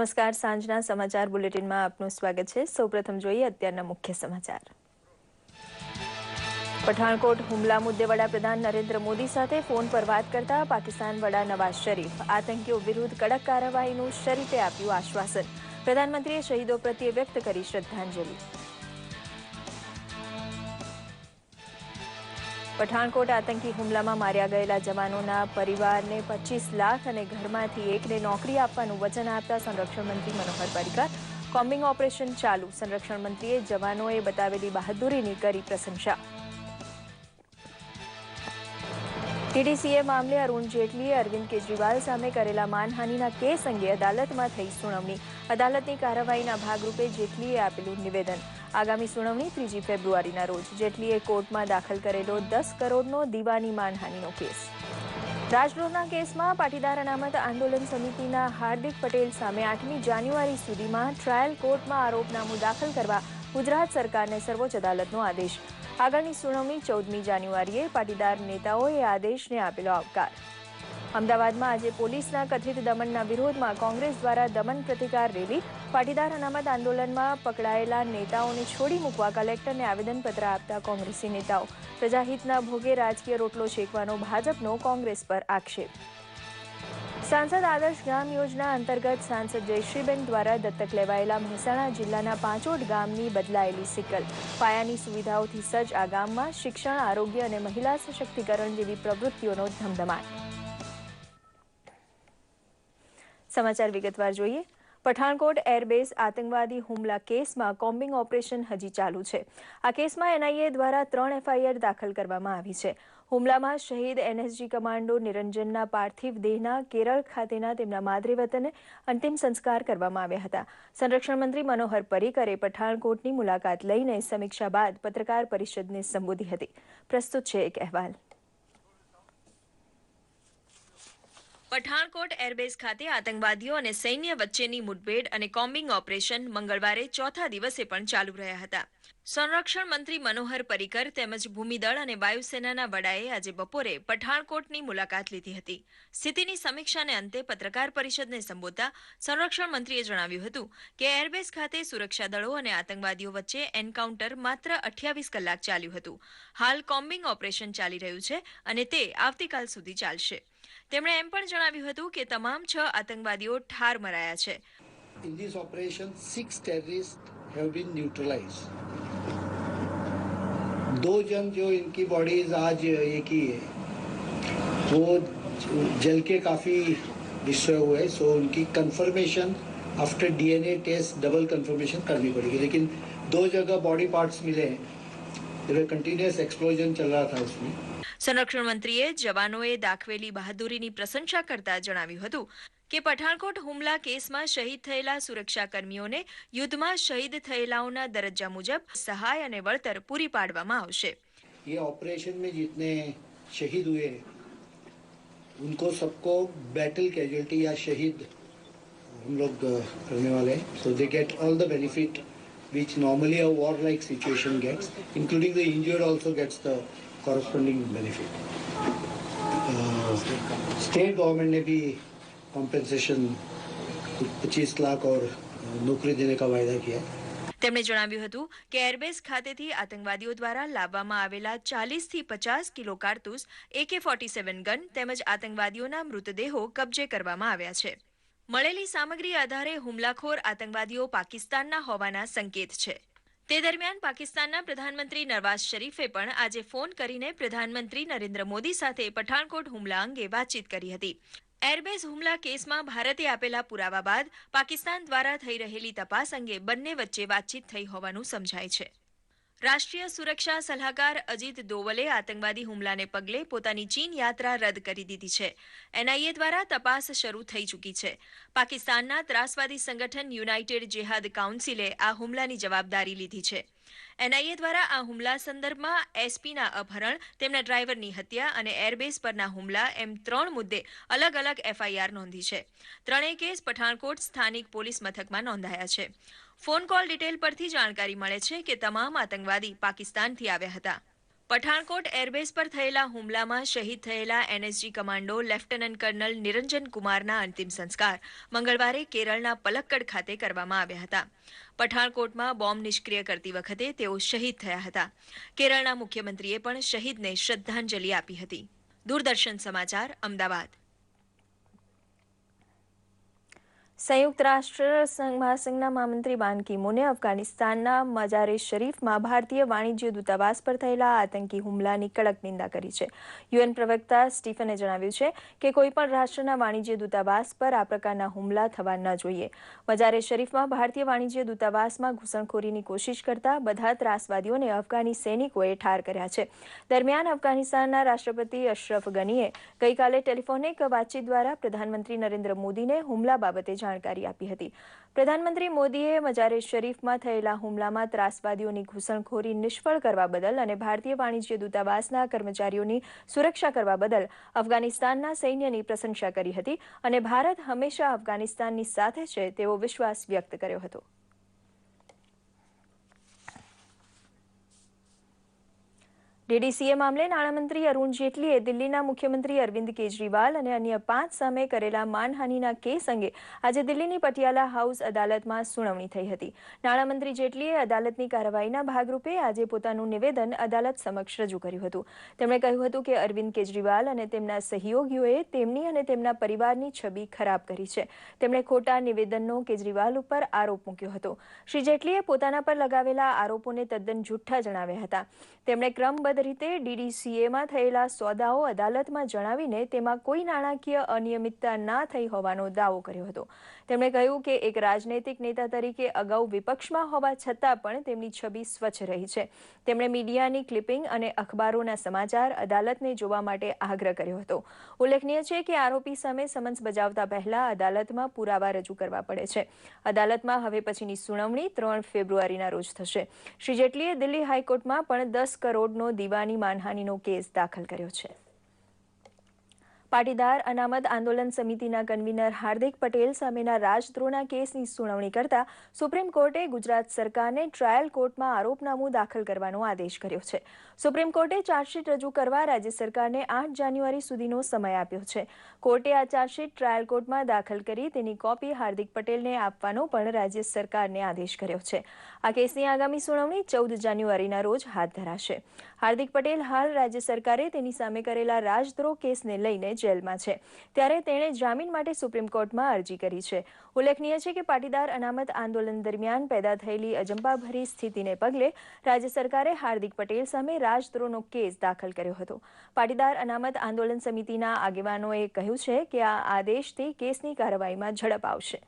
નમસ્કાર, સાંજના સમાચાર બુલેટિનમાં આપનું સ્વાગત છે। સૌપ્રથમ જોઈએ અત્યારના મુખ્ય સમાચાર। પઠાણકોટ હુમલા મુદ્દે વડાપ્રધાન નરેન્દ્ર મોદી સાથે ફોન પર વાત કરતા પાકિસ્તાન વડા નવાઝ શરીફ આતંકીઓ વિરુદ્ધ કડક કાર્યવાહીનું શરીફે આપ્યું આશ્વાસન। પ્રધાનમંત્રીએ શહીદો પ્રત્યે વ્યક્ત કરી શ્રદ્ધાંજલિ। પઠાણકોટ આતંકી હુમલામાં માર્યા ગયેલા જવાનોના પરિવારને 25 લાખ અને ઘરમાંથી એકને નોકરી આપવાનું વચન આપતા સંરક્ષણ મંત્રી મનોહર પરીકર। કોમ્બિંગ ઓપરેશન ચાલુ, સંરક્ષણ મંત્રીએ જવાનોએ બતાવેલી બહાદુરીની કરી પ્રશંસા। ટીડીસીએ મામલે અરુણ જેટલીએ અરવિંદ કેજરીવાલ સામે કરેલા માનહાનિના કેસ અંગે અદાલતમાં થઈ સુનાવણી। અદાલતની કાર્યવાહીના ભાગરૂપે જેટલીએ આપેલું નિવેદન। આગામી સુનાવણી 3 ફેબ્રુઆરીના રોજ। જેટલીએ કોર્ટમાં દાખલ કરેલો 10 કરોડનો દીવાની માનહાનિનો કેસ। રાજદ્રોહના કેસમાં પાટીદાર અનામત આંદોલન સમિતિના હાર્દિક પટેલ સામે 8મી જાન્યુઆરી સુધીમાં ટ્રાયલ કોર્ટમાં આરોપનામું દાખલ કરવા ગુજરાત સરકારને સર્વોચ્ચ અદાલતનો આદેશ। આગળની સુનાવણી 14મી જાન્યુઆરીએ। પાટીદાર નેતાઓએ આદેશને આપેલો આવકાર। અમદાવાદમાં આજે પોલીસના કથિત દમનના વિરોધમાં કોંગ્રેસ દ્વારા દમન પ્રતિકાર રેલી। પાટીદાર અનામત આંદોલનમાં પકડાયેલા નેતાઓને છોડી મૂકવા કલેક્ટરને આવેદનપત્ર આપતા કોંગ્રેસી નેતાઓ। પ્રજાહિતના ભોગે રાજકીય રોટલો શેકવાનો ભાજપનો કોંગ્રેસ પર આક્ષેપ। સાંસદ આદર્શ ગામ યોજના અંતર્ગત સાંસદ જયશ્રીબેન દ્વારા દત્તક લેવાયેલા મહેસાણા જિલ્લાના પાંચોટ ગામની બદલાયેલી સિકલ। પાયાની સુવિધાઓથી સજ્જ આ ગામમાં શિક્ષણ, આરોગ્ય અને મહિલા સશક્તિકરણ જેવી પ્રવૃત્તિઓનો ધમધમાટ। સમાચાર વિગતવાર જોઈએ। પઠાણકોટ એરબેઝ આતંકવાદી હુમલા કેસમાં કોમ્બિંગ ઓપરેશન હજી ચાલુ છે। આ કેસમાં એનઆઈએ દ્વારા 3 એફઆઈઆર દાખલ કરવામાં આવી છે। હુમલામાં શહીદ એનએસજી કમાન્ડો નિરંજનના પાર્થિવ દેહના કેરળ ખાતેના તેમના માદરે વતને અંતિમ સંસ્કાર કરવામાં આવ્યા હતા। સંરક્ષણ મંત્રી મનોહર પરીકરે પઠાણકોટની મુલાકાત લઈને સમીક્ષા બાદ પત્રકાર પરિષદને સંબોધી હતી। પ્રસ્તુત છે એક અહેવાલ। પઠાણકોટ એરબેઝ ખાતે આતંકવાદીઓ અને સૈન્ય વચ્ચેની મુઠભેડ અને કોમ્બિંગ ઓપરેશન મંગળવારે ચોથા દિવસે પણ ચાલુ રહ્યા હતા। સંરક્ષણ મંત્રી મનોહર પરીકર તેમજ ભૂમિદળ અને વાયુસેનાના વડાએ આજે બપોરે પઠાણકોટની મુલાકાત લીધી હતી। સ્થિતિની સમીક્ષાને અંતે પત્રકાર પરિષદને સંબોધતા સંરક્ષણ મંત્રીએ જણાવ્યું હતું કે એરબેઝ ખાતે સુરક્ષા દળો અને આતંકવાદીઓ વચ્ચે એન્કાઉન્ટર માત્ર 28 કલાક ચાલ્યું હતું। હાલ કોમ્બિંગ ઓપરેશન ચાલી રહ્યું છે અને તે આવતીકાલ સુધી ચાલશે। તેમણે એમ પણ જણાવ્યું હતું કે તમામ 6 આતંકવાદીઓ ઠાર મરાયા છે। In this operation, 6 terrorists have been neutralized. 2 जन जो इनकी बॉडीज आज ये की है वो जल के काफ़ी डिस्ट्रॉय हुए हैं, सो उनकी confirmation after DNA test double confirmation करनी पड़ेगी। लेकिन 2 जगह बॉडी पार्ट्स मिले हैं, कंटिन्यूस एक्सप्लोजन चल रहा था उसमें। સંરક્ષણ મંત્રીએ જવાનોએ દાખવેલી બહાદુરીની પ્રશંસા કરતા જણાવ્યું હતું કે પઠાણકોટ હુમલા કેસમાં શહીદ થયેલા સુરક્ષાકર્મીઓને યુદ્ધમાં શહીદ થયેલાઓના દરજ્જા મુજબ સહાય અને વળતર પૂરી પાડવામાં આવશે। ये ऑपरेशन में जितने शहीद हुए उनको सबको बैटल कैजुअल्टी या शहीद हम लोग करने वाले हैं, so they get all the benefit which normally a war like situation gets, including the injured also gets the corresponding benefit। State government ने भी कॉम्पेंसेशन 25 लाख और नौकरी देने का वायदा किया है। તેમણે જણાવ્યું હતું કે એરબેઝ ખાતેથી આતંકવાદીઓ દ્વારા લાવવામાં આવેલા 40 થી 50 કિલો કારતૂસ, AK-47 ગન તેમજ આતંકવાદીઓના મૃતદેહો કબજે કરવામાં આવ્યા છે। મળેલી સામગ્રી આધારે હુમલાખોર આતંકવાદીઓ પાકિસ્તાનના હોવાના સંકેત છે। તે દરમિયાન પાકિસ્તાનના પ્રધાનમંત્રી નવાઝ શરીફે પણ આજે ફોન કરીને પ્રધાનમંત્રી નરેન્દ્ર મોદી સાથે પઠાણકોટ હુમલા અંગે વાતચીત કરી હતી। એરબેઝ હુમલા કેસમાં ભારતે આપેલા પુરાવા બાદ પાકિસ્તાન દ્વારા થઈ રહેલી તપાસ અંગે બંને વચ્ચે વાતચીત થઈ હોવાનું સમજાય છે। રાષ્ટ્રીય સુરક્ષા સલાહકાર અજીત દોવલે આતંકવાદી હુમલાને પગલે પોતાની ચીન યાત્રા રદ કરી દીધી છે। એનઆઈએ દ્વારા તપાસ શરૂ થઈ ચૂકી છે। પાકિસ્તાનના ત્રાસવાદી સંગઠન યુનાઇટેડ જેહાદ કાઉન્સિલે આ હુમલાની જવાબદારી લીધી છે। એનઆઈએ દ્વારા આ હુમલા સંદર્ભમાં એસપીના અપહરણ, તેમના ડ્રાઈવરની હત્યા અને એરબેઝ પરના હુમલા એમ 3 મુદ્દે અલગ અલગ એફઆઈઆર નોંધી છે। ત્રણેય કેસ પઠાણકોટ સ્થાનિક પોલીસ મથકમાં નોંધાયા છે। ફોન કોલ ડિટેલ પરથી જાણકારી મળે છે કે તમામ આતંકવાદી પાકિસ્તાનથી આવ્યા હતા। પઠાણકોટ એરબેઝ પર થયેલા હુમલામાં શહીદ થયેલા એનએસજી કમાન્ડો લેફ્ટનન્ટ કર્નલ નિરંજન કુમારના અંતિમ સંસ્કાર મંગળવારે કેરળના પલક્કડ ખાતે કરવામાં આવ્યા હતા. પઠાણકોટમાં બોમ્બ નિષ્ક્રિય કરતી વખતે તેઓ શહીદ થયા હતા. કેરળના મુખ્યમંત્રીએ પણ શહીદને શ્રદ્ધાંજલિ આપી હતી. દૂરદર્શન સમાચાર, અમદાવાદ. સંયુક્ત રાષ્ટ્ર મહાસંઘના મહામંત્રી બાન કી મૂને અફઘાનિસ્તાનના મજારે શરીફમાં ભારતીય વાણિજ્ય દૂતાવાસ પર થયેલા આતંકી હુમલાની કડક નિંદા કરી છે. યુએન પ્રવક્તા સ્ટીફને જણાવ્યું છે કે કોઈપણ રાષ્ટ્રના વાણિજ્ય દૂતાવાસ પર આ પ્રકારના હુમલા થવા ન જોઈએ. મજારે શરીફમાં ભારતીય વાણિજ્ય દૂતાવાસમાં ઘૂસણખોરીની કોશિશ કરતા બધા ત્રાસવાદીઓને અફઘાની સૈનિકોએ ઠાર કર્યા છે. દરમિયાન અફઘાનિસ્તાનના રાષ્ટ્રપતિ અશરફ ગનીએ ગઈકાલે ટેલિફોનિક વાતચીત દ્વારા પ્રધાનમંત્રી નરેન્દ્ર મોદીને હુમલા બાબતે જાણકારી આપી હતી. પ્રધાનમંત્રી મોદીએ મજારે શરીફમાં થયેલા હુમલામાં ત્રાસવાદીઓની ઘૂસણખોરી નિષ્ફળ કરવા બદલ અને ભારતીય વાણિજ્ય દૂતાવાસના કર્મચારીઓની સુરક્ષા કરવા બદલ અફઘાનિસ્તાનના સૈન્યની પ્રશંસા કરી હતી અને ભારત હંમેશા અફઘાનિસ્તાનની સાથે છે તેવો વિશ્વાસ વ્યક્ત કર્યો હતો. ડીડીસીએ મામલે નાણામંત્રી અરુણ જેટલીએ દિલ્હીના મુખ્યમંત્રી અરવિંદ કેજરીવાલ અને અન્ય 5 સામે કરેલા માનહાનિના કેસ અંગે આજે દિલ્હીની પટિયાલા હાઉસ અદાલતમાં સુનાવણી થઈ હતી. નાણામંત્રી જેટલીએ અદાલતની કાર્યવાહીના ભાગરૂપે આજે પોતાનું નિવેદન અદાલત સમક્ષ રજૂ કર્યું હતું. તેમણે કહ્યું હતું કે અરવિંદ કેજરીવાલ અને તેમના સહયોગીઓએ તેમની અને તેમના પરિવારની છબી ખરાબ કરી છે. તેમણે ખોટા નિવેદનનો કેજરીવાલ ઉપર આરોપ મૂક્યો હતો. શ્રી જેટલીએ પોતાના પર લગાવેલા આરોપોને તદ્દન જૂઠ્ઠા જણાવ્યા હતા. તેમણે ક્રમબદ્ધ રીતે ડીડીસીએમાં થયેલા સોદાઓ અદાલતમાં જણાવીને તેમાં કોઈ નાણાકીય અનિયમિતતા ના થઈ હોવાનો દાવો કર્યો હતો. તેમણે કહ્યું કે એક રાજનૈતિક નેતા તરીકે અગાઉ વિપક્ષમાં હોવા છતાં પણ તેમની છબી સ્વચ્છ રહી છે. તેમણે મીડિયાની ક્લિપિંગ અને અખબારોના સમાચાર અદાલતને જોવા માટે આગ્રહ કર્યો હતો. ઉલ્લેખનીય છે કે આરોપી સામે સમન્સ બજાવતા પહેલા અદાલતમાં પુરાવા રજૂ કરવા પડે છે. અદાલતમાં હવે પછીની સુનાવણી 3 ફેબ્રુઆરીના રોજ થશે. શ્રી જેટલીએ દિલ્હી હાઈકોર્ટમાં પણ 10 કરોડનો દીવાની માનહાનિનો કેસ દાખલ કર્યો છે. પાટીદાર અનામત આંદોલન સમિતિના કન્વીનર હાર્દિક પટેલ સામેના રાજદ્રોહના કેસની સુનાવણી કરતા સુપ્રીમ કોર્ટે ગુજરાત સરકારને ટ્રાયલ કોર્ટમાં આરોપનામું દાખલ કરવાનો આદેશ કર્યો છે. સુપ્રીમ કોર્ટે ચાર્જશીટ રજૂ કરવા રાજ્ય સરકારને 8 જાન્યુઆરી સુધીનો સમય આપ્યો છે. કોર્ટે આ ચાર્જશીટ ટ્રાયલ કોર્ટમાં દાખલ કરી તેની કોપી હાર્દિક પટેલને આપવાનો પણ રાજ્ય સરકારને આદેશ કર્યો છે. આ કેસની આગામી સુનાવણી 14 જાન્યુઆરીના રોજ હાથ ધરાશે. હાર્દિક પટેલ હાલ રાજ્ય સરકારે તેની સામે કરેલા રાજદ્રોહ કેસને લઈને જેલમાં છે. ત્યારે તેણે જામીન માટે સુપ્રીમ કોર્ટમાં અરજી કરી છે. ઉલ્લેખનીય છે કે પાટીદાર અનામત આંદોલન દરમિયાન પેદા થયેલી અજંપાભરી સ્થિતિને પગલે રાજ્ય સરકારે હાર્દિક પટેલ સામે રાજદ્રોહનો કેસ દાખલ કર્યો હતો. પાટીદાર અનામત આંદોલન સમિતિના આગેવાનોએ કહ્યું છે કે આ આદેશથી કેસની કાર્યવાહીમાં ઝડપ આવશે.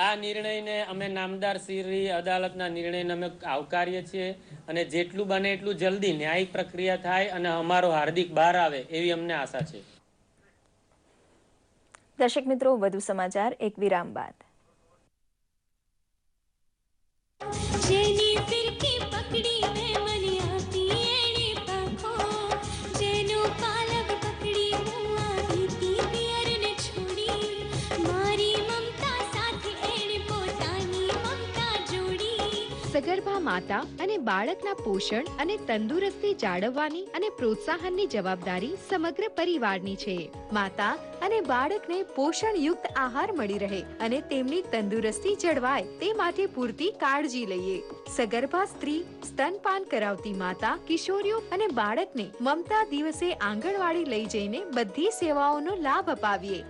આ નિર્ણયને અમે નામદાર શ્રી અદાલતના નિર્ણયને અમે આવકારીએ છીએ અને જેટલું બને એટલું જલ્દી ન્યાયિક પ્રક્રિયા થાય અને અમારો હાર્દિક બહાર આવે એવી અમને આશા છે. દર્શક મિત્રો, વધુ સમાચાર એક વિરામ બાદ. સગર્ભા માતા અને બાળકના પોષણ અને તંદુરસ્તી જાળવવાની અને પ્રોત્સાહનની જવાબદારી સમગ્ર પરિવારની છે. માતા અને બાળકને પોષણયુક્ત આહાર મળી રહે અને તેમની તંદુરસ્તી જળવાય તે માટે પૂરતી કાળજી લઈએ. સગર્ભા સ્ત્રી, સ્તનપાન કરાવતી માતા, કિશોરીઓ અને બાળકને મમતા દિવસે આંગણવાડી લઈ જઈને બધી સેવાઓનો લાભ અપાવીએ.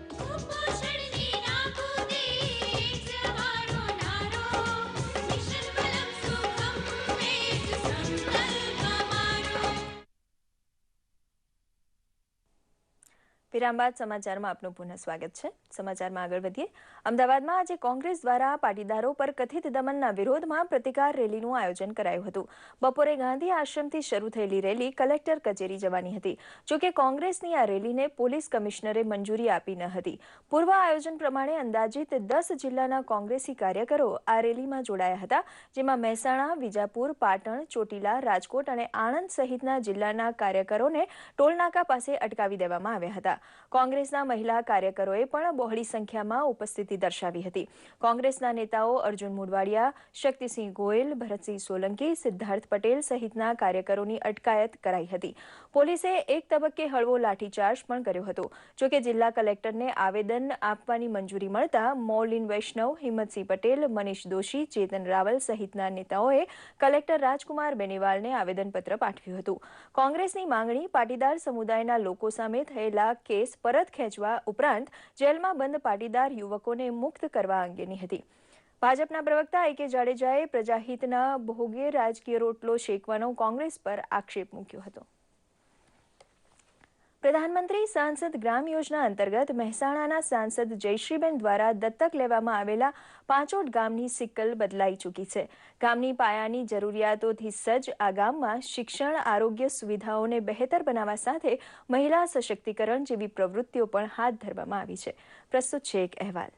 વિરામ બાદ સમાચારમાં આપનું પુનઃ સ્વાગત છે. સમાચારમાં આગળ વધીએ. અમદાવાદમાં આજે કોંગ્રેસ દ્વારા પાટીદારો પર કથિત દમનના વિરોધમાં પ્રતિકાર રેલીનું આયોજન કરાયું હતું. બપોરે ગાંધી આશ્રમથી શરૂ થયેલી રેલી કલેક્ટર કચેરી જવાની હતી. જોકે કોંગ્રેસની આ રેલીને પોલીસ કમિશનરે મંજૂરી આપી ન હતી. પૂર્વ આયોજન પ્રમાણે અંદાજિત 10 જિલ્લાના કોંગ્રેસી કાર્યકરો આ રેલીમાં જોડાયા હતા, જેમાં મહેસાણા, વિજાપુર, પાટણ, ચોટીલા, રાજકોટ અને આણંદ સહિતના જિલ્લાના કાર્યકરોને ટોલનાકા પાસે અટકાવી દેવામાં આવ્યા હતા. કોંગ્રેસના મહિલા કાર્યકરોએ પણ બહોળી સંખ્યામાં ઉપસ્થિતિ દર્શાવી હતી. કોંગ્રેસના નેતાઓ અર્જુન મોઢવાડિયા, શક્તિસિંહ ગોયલ, ભરતસિંહ સોલંકી, સિદ્ધાર્થ પટેલ સહિતના કાર્યકરોની અટકાયત કરાઈ હતી. પોલીસે એક તબક્કે હળવો લાઠીચાર્જ પણ કર્યો હતો. જોકે જિલ્લા કલેક્ટરને આવેદન આપવાની મંજૂરી મળતા મૌલિન વૈષ્ણવ, હિંમતસિંહ પટેલ, મનીષ દોશી, ચેતન રાવલ સહિતના નેતાઓએ કલેક્ટર રાજકુમાર બેનીવાલને આવેદનપત્ર પાઠવ્યું હતું. કોંગ્રેસની માંગણી પાટીદાર સમુદાયના લોકો સામે થયેલા કેસ પરત ખેંચવા ઉપરાંત જેલમાં બંધ પાટીદાર યુવકોને મુક્ત કરવા અંગેની હતી. ભાજપના પ્રવક્તા A.K. જાડેજાએ પ્રજાહિતના ભોગે રાજકીય રોટલો શેકવાનો કોંગ્રેસ પર આક્ષેપ મૂક્યો હતો. પ્રધાનમંત્રી સાંસદ ગ્રામ યોજના અંતર્ગત મહેસાણાના સાંસદ જયશ્રીબેન દ્વારા દત્તક લેવામાં આવેલા પાંચોટ ગામની સિક્કલ બદલાઈ ચૂકી છે. ગામની પાયાની જરૂરિયાતોથી સજ્જ આ ગામમાં શિક્ષણ, આરોગ્ય સુવિધાઓને બહેતર બનાવવા સાથે મહિલા સશક્તિકરણ જેવી પ્રવૃત્તિઓ પણ હાથ ધરવામાં આવી છે. પ્રસ્તુત છે એક અહેવાલ.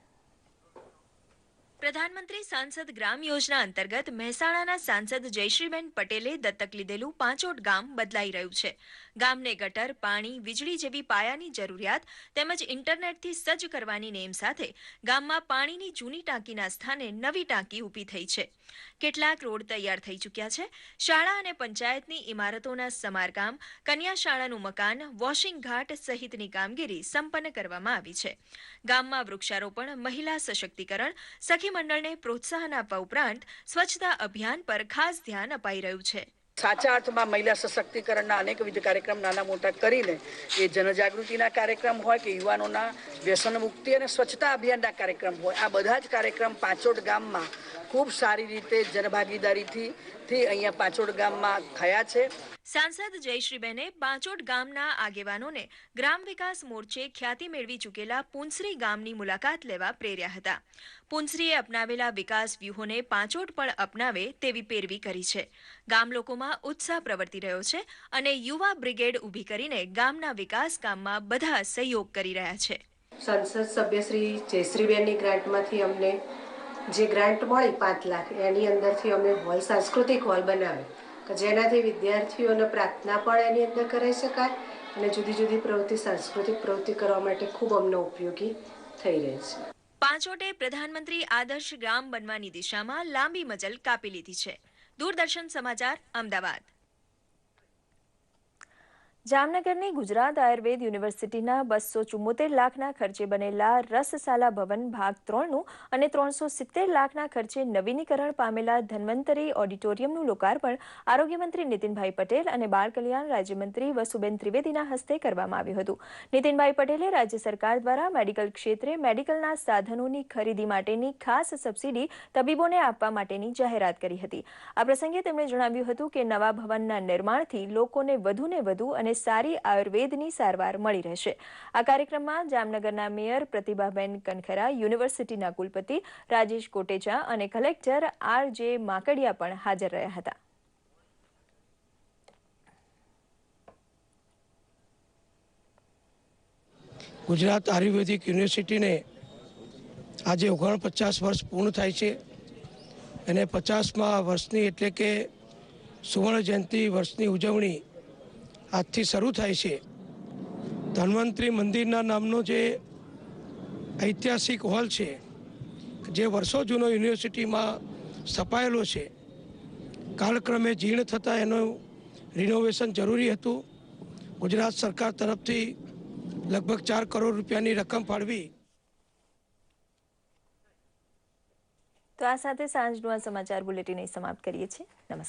પ્રધાનમંત્રી સાંસદ ગ્રામ યોજના અંતર્ગત મહેસાણાના સાંસદ જયશ્રીબેન પટેલે દત્તક લીધેલું પાંચોટ ગામ બદલાઈ રહ્યું છે. ગામને ગટર, પાણી, વીજળી જેવી પાયાની જરૂરિયાત તેમજ ઇન્ટરનેટથી સજ્જ કરવાની નેમ સાથે ગામમાં પાણીની જૂની ટાંકીના સ્થાને નવી ટાંકી ઊભી થઈ છે. કેટલાક રોડ તૈયાર થઈ ચૂક્યા છે. શાળા અને પંચાયતની ઇમારતોના સમારકામ, કન્યા શાળાનું મકાન, વોશિંગ ઘાટ સહિતની કામગીરી સંપન્ન કરવામાં આવી છે. ગામમાં વૃક્ષારોપણ, મહિલા સશક્તિકરણ, સખી મંડળને પ્રોત્સાહન આપવા ઉપરાંત સ્વચ્છતા અભિયાન પર ખાસ ધ્યાન અપાઈ રહ્યું છે. સાચા અર્થમાં મહિલા સશક્તિકરણના અનેકવિધ કાર્યક્રમ નાના મોટા કરીને એ જનજાગૃતિના કાર્યક્રમ હોય કે યુવાનોના વ્યસન મુક્તિ અને સ્વચ્છતા અભિયાનના કાર્યક્રમ હોય, આ બધા જ કાર્યક્રમ પાંચોટ ગામમાં ખૂબ સારી રીતે જનભાગીદારીથી અહીંયા પાંચોટ ગામમાં થયા છે. સાંસદ જયશ્રીબેને પાંચોટ ગામના આગેવાનોને ગ્રામ વિકાસ મોરચે ખ્યાતિ મેળવી ચૂકેલા પુંસરી ગામની મુલાકાત લેવા પ્રેર્યા હતા. પુંસરીએ અપનાવેલા વિકાસ વ્યૂહોને પાંચોટ પણ અપનાવે તેવી પેરવી કરી છે. ગામ લોકોમાં ઉત્સાહ પ્રવર્તી રહ્યો છે અને યુવા બ્રિગેડ ઊભી કરીને ગામના વિકાસ કામમાં બધા સહયોગ કરી રહ્યા છે. સંસદ સભ્ય શ્રી જયશ્રીબેનની ગ્રાન્ટમાંથી અમને જે ગ્રાન્ટ મળી 5 લાખ એની અંદરથી અમે હોલ, સાંસ્કૃતિક હોલ બનાવ્યો કે જેનાથી વિદ્યાર્થીઓને પ્રાર્થના પણ એની અંદર કરાઈ શકાય અને જુદી જુદી પ્રવૃત્તિ, સાંસ્કૃતિક પ્રવૃત્તિ કરવા માટે ખૂબ અમને ઉપયોગી થઈ રહી છે. પાંચોટે પ્રધાનમંત્રી આદર્શ ગ્રામ બનવાની દિશામાં લાંબી મજલ કાપી લીધી છે. દૂરદર્શન સમાચાર, અમદાવાદ. જામનગરની ગુજરાત આયુર્વેદ યુનિવર્સિટીના 274 લાખના ખર્ચે બનેલા રસશાલા ભવન ભાગ 3નું અને 370 લાખના ખર્ચે નવીનીકરણ પામેલા ધન્વંતરી ઓડિટોરિયમનું લોકાર્પણ આરોગ્યમંત્રી નીતિનભાઈ પટેલ અને બાળ કલ્યાણ રાજ્યમંત્રી વસુબેન ત્રિવેદીના હસ્તે કરવામાં આવ્યું હતું. નીતિનભાઈ પટેલે રાજ્ય સરકાર દ્વારા મેડિકલ ક્ષેત્રે મેડિકલના સાધનોની ખરીદી માટેની ખાસ સબસિડી તબીબોને આપવા માટેની જાહેરાત કરી હતી. આ પ્રસંગે તેમણે જણાવ્યું હતું કે નવા ભવનના નિર્માણથી લોકોને વધુને વધુ અને સારી આયુર્વેદની સારવાર મળી રહેશે. આ કાર્યક્રમમાં જામનગરના મેયર પ્રતિભાબેન કનખરા, યુનિવર્સિટીના કુલપતિ રાજેશ કોટેચા અને કલેક્ટર R.J. માકડિયા પણ હાજર રહ્યા હતા. ગુજરાત આયુર્વેદિક યુનિવર્સિટીને આજે 49 વર્ષ પૂર્ણ થાય છે અને 50મા વર્ષની એટલે કે સુવર્ણ જયંતિ વર્ષની ઉજવણી આજથી શરૂ થાય છે. ધન્વંતરી મંદિરના નામનો જે ઐતિહાસિક હોલ છે, જે વર્ષો જૂનો યુનિવર્સિટીમાં સ્થપાયેલો છે, કાળક્રમે જીર્ણ થતાં એનું રિનોવેશન જરૂરી હતું. ગુજરાત સરકાર તરફથી લગભગ 4 કરોડ રૂપિયાની રકમ ફાળવી. તો આ સાથે સાંજનું આ સમાચાર બુલેટિન સમાપ્ત કરીએ છીએ. નમસ્કાર.